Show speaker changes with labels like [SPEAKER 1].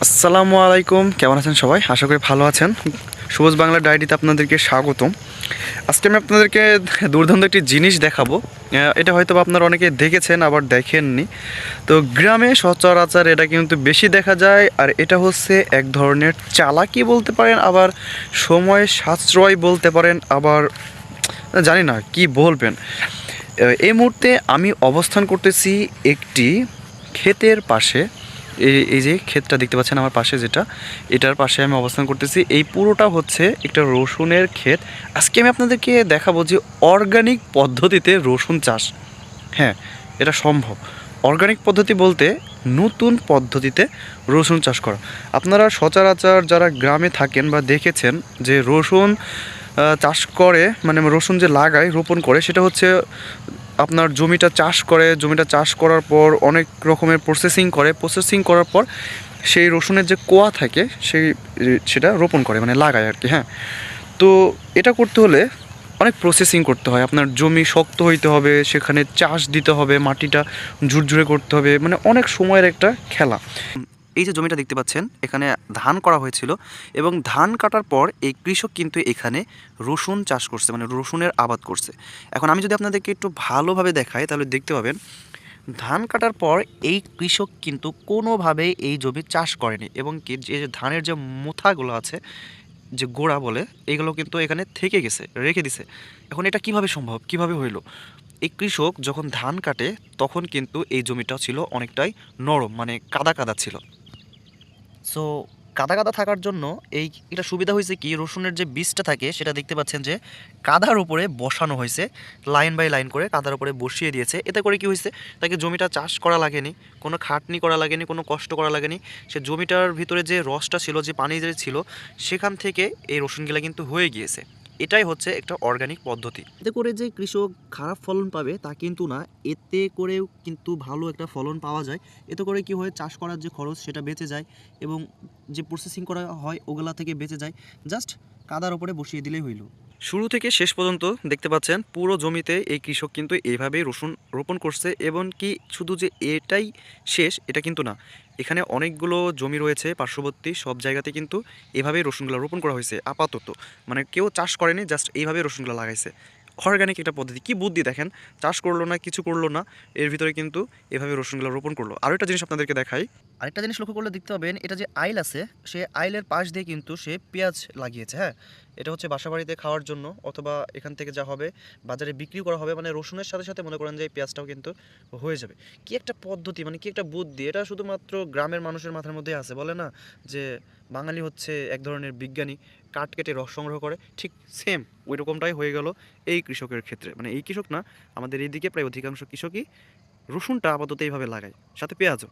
[SPEAKER 1] আসসালামু আলাইকুম, কেমন আছেন সবাই? আশা করি ভালো আছেন। সবুজ বাংলা ডায়েরিতে আপনাদেরকে স্বাগতম। আজকে আমি আপনাদেরকে দুর্দান্ত একটি জিনিস দেখাবো। এটা হয়তো আপনারা অনেকে দেখেছেন, আবার দেখেননি। তো গ্রামে সচরাচর এটা কিন্তু বেশি দেখা যায়, আর এটা হচ্ছে এক ধরনের চালাকি বলতে পারেন, আবার সময় সাশ্রয় বলতে পারেন, আবার জানি না কি বলবেন। এই মুহূর্তে আমি অবস্থান করতেছি একটি ক্ষেতের পাশে। এই যে ক্ষেতটা দেখতে পাচ্ছেন আমার পাশে, যেটা এটার পাশে আমি অবস্থান করতেছি। এই পুরোটা হচ্ছে একটা রসুনের ক্ষেত। আজকে আমি আপনাদেরকে দেখাবো যে অর্গানিক পদ্ধতিতে রসুন চাষ। হ্যাঁ, এটা সম্ভব। অর্গানিক পদ্ধতি বলতে নতুন পদ্ধতিতে রসুন চাষ করা। আপনারা সচরাচর যারা গ্রামে থাকেন বা দেখেছেন যে রসুন চাষ করে, মানে রসুন যে লাগায়, রোপণ করে, সেটা হচ্ছে আপনার জমিটা চাষ করে, জমিটা চাষ করার পর অনেক রকমের প্রসেসিং করার পর সেই রসুনের যে কোয়া থাকে সেটা রোপণ করে, মানে লাগায় আর কি। হ্যাঁ, তো এটা করতে হলে অনেক প্রসেসিং করতে হয়। আপনার জমি শক্ত হইতে হবে, সেখানে চাষ দিতে হবে, মাটিটা ঝুরঝুরে করতে হবে, মানে অনেক সময়ের একটা খেলা। এই যে জমিটা দেখতে পাচ্ছেন, এখানে ধান করা হয়েছিল, এবং ধান কাটার পর এই কৃষক কিন্তু এখানে রসুন চাষ করছে, মানে রসুনের আবাদ করছে। এখন আমি যদি আপনাদেরকে একটু ভালোভাবে দেখাই তাহলে দেখতে পাবেন, ধান কাটার পর এই কৃষক কিন্তু কোনোভাবেই এই জমি চাষ করেনি, এবং কি যে ধানের যে মুথাগুলো আছে, যে গোড়া বলে, এগুলো কিন্তু এখানে থেকে গেছে, রেখে দিছে। এখন এটা কিভাবে সম্ভব, কিভাবে হইল? এই কৃষক যখন ধান কাটে তখন কিন্তু এই জমিটা ছিল অনেকটাই নরম, মানে কাদা কাদা ছিল। সো কাদা কাদা থাকার জন্য এটা সুবিধা হয়েছে কি, রসুনের যে বীজটা থাকে সেটা দেখতে পাচ্ছেন যে কাদার উপরে বসানো হয়েছে, লাইন বাই লাইন করে কাদার উপরে বসিয়ে দিয়েছে। এতে করে কি হয়েছে, তাকে জমিটা চাষ করা লাগেনি, কোনো খাটনি করা লাগেনি, কোনো কষ্ট করা লাগেনি। সে জমিটার ভিতরে যে রসটা ছিল, যে পানি যে ছিল, সেখান থেকে এই রসুনগুলা কিন্তু হয়ে গিয়েছে। এটাই হচ্ছে একটা অর্গানিক পদ্ধতি। এতে করে যে কৃষক খারাপ ফলন পাবে তা কিন্তু না, এতে করেও কিন্তু ভালো একটা ফলন পাওয়া যায়। এতে করে কি হয়, চাষ করার যে খরচ সেটা বেঁচে যায়, এবং যে প্রসেসিং করা হয় ওগুলা থেকে বেঁচে যায়। জাস্ট কাদার উপরে বসিয়ে দিলেই হইল। শুরু থেকে শেষ পর্যন্ত দেখতে পাচ্ছেন পুরো জমিতে এই কৃষক কিন্তু এইভাবেই রসুন রোপণ করছে। এবং কি শুধু যে এটাই শেষ, এটা কিন্তু না, এখানে অনেকগুলো জমি রয়েছে পার্শ্ববর্তী, সব জায়গাতে কিন্তু এভাবেই রসুনগুলো রোপণ করা হয়েছে আপাতত। মানে কেউ চাষ করেনি, জাস্ট এইভাবে রসুনগুলো লাগাইছে। অর্গানিক একটা পদ্ধতি, কি বুদ্ধি দেখেন! চাষ করলো না, কিছু করলো না, এর ভিতরে কিন্তু এভাবে রসুনগুলো রোপণ করলো। আরও একটা জিনিস আপনাদেরকে দেখাই। আরেকটা জিনিস লক্ষ্য করলে দেখতে পাবেন, এটা যে আইল আছে, সে আইলের পাশ দিয়ে কিন্তু সে পেঁয়াজ লাগিয়েছে। হ্যাঁ, এটা হচ্ছে বাসাবাড়িতে খাওয়ার জন্য, অথবা এখান থেকে যা হবে বাজারে বিক্রি করা হবে, মানে রসুনের সাথে সাথে মনে করেন যে এই পেঁয়াজটাও কিন্তু হয়ে যাবে। কি একটা পদ্ধতি, মানে কি একটা বুদ্ধি! এটা শুধুমাত্র গ্রামের মানুষের মাথার মধ্যে আছে। বলে না যে বাঙালি হচ্ছে এক ধরনের বিজ্ঞানী, কাঠ কেটে রস সংগ্রহ করে, ঠিক সেম ওই রকমটাই হয়ে গেল এই কৃষকের ক্ষেত্রে। মানে এই কৃষক না, আমাদের এইদিকে প্রায় অধিকাংশ কৃষকই রসুনটা আপাতত এইভাবে লাগায়, সাথে পেঁয়াজও।